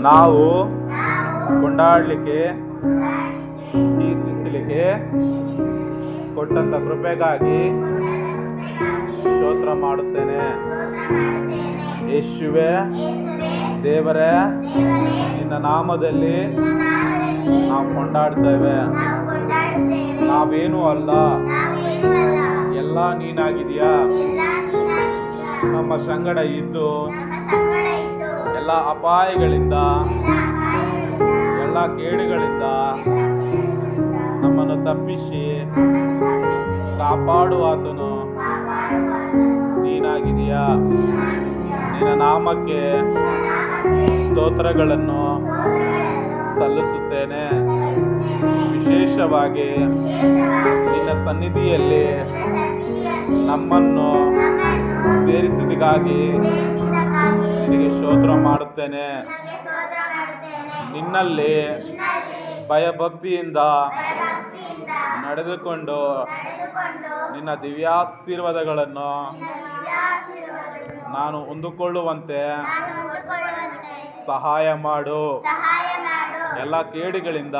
ನಾವು ಕೊಂಡಾಡಲಿಕ್ಕೆ ಕೀರ್ತಿಸಲಿಕ್ಕೆ ಕೊಟ್ಟಂತ ಕೃಪೆಗಾಗಿ ಸ್ತೋತ್ರ ಮಾಡುತ್ತೇನೆ. ಯೇಸುವೆ ದೇವರೇ, ನಿನ್ನ ನಾಮದಲ್ಲಿ ನಾವು ಕೊಂಡಾಡ್ತೇವೆ. ನಾವೇನೂ ಅಲ್ಲ, ಎಲ್ಲ ನೀನಾಗಿದೆಯಾ. ನಮ್ಮ ಸಂಗಡ ಇದ್ದು ಎಲ್ಲ ಅಪಾಯಗಳಿಂದ ಎಲ್ಲ ಕೇಡುಗಳಿಂದ ನಮ್ಮನ್ನು ತಪ್ಪಿಸಿ ಕಾಪಾಡುವಾತನು ನೀನಾಗಿದೆಯಾ. ನಿನ್ನ ನಾಮಕ್ಕೆ ಸ್ತೋತ್ರಗಳನ್ನು ಸಲ್ಲಿಸುತ್ತೇನೆ. ವಿಶೇಷವಾಗಿ ನಿನ್ನ ಸನ್ನಿಧಿಯಲ್ಲಿ ನಮ್ಮನ್ನು ಸೇರಿಸಿದಕ್ಕಾಗಿ ನಿನಗೆ ಸ್ತೋತ್ರ ಮಾಡುತ್ತೇನೆ. ನಿನ್ನಲ್ಲಿ ಭಯಭಕ್ತಿಯಿಂದ ನಡೆದುಕೊಂಡು ನಿನ್ನ ದಿವ್ಯಾಶೀರ್ವಾದಗಳನ್ನು ನಾನು ಹೊಂದಿಕೊಳ್ಳುವಂತೆ ಸಹಾಯ ಮಾಡು. ಎಲ್ಲ ಕೇಡುಗಳಿಂದ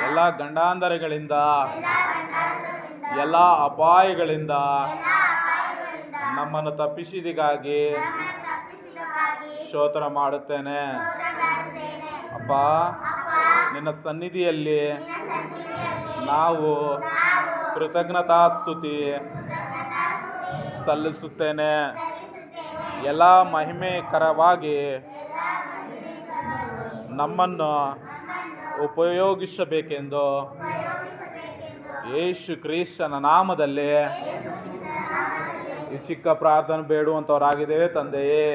ಎಲ್ಲ ಗಂಡಾಂತರಗಳಿಂದ ಎಲ್ಲ ಅಪಾಯಗಳಿಂದ ನಮ್ಮನ್ನು ತಪ್ಪಿಸಿದಕ್ಕಾಗಿ ಸ್ತೋತ್ರ ಮಾಡುತ್ತೇನೆ. ಅಪ್ಪ, ನಿನ್ನ ಸನ್ನಿಧಿಯಲ್ಲಿ ನಾವು ಕೃತಜ್ಞತಾಸ್ತುತಿ ಸಲ್ಲಿಸುತ್ತೇನೆ. ಎಲ್ಲ ಮಹಿಮೆಕರವಾಗಿ ನಮ್ಮನ್ನು ಉಪಯೋಗಿಸಬೇಕೆಂದು ಯೇಸು ಕ್ರಿಸ್ತನ ನಾಮದಲ್ಲಿ ಈ ಚಿಕ್ಕ ಪ್ರಾರ್ಥನೆ ಬೇಡುವಂಥವರಾಗಿದ್ದೇವೆ ತಂದೆಯೇ.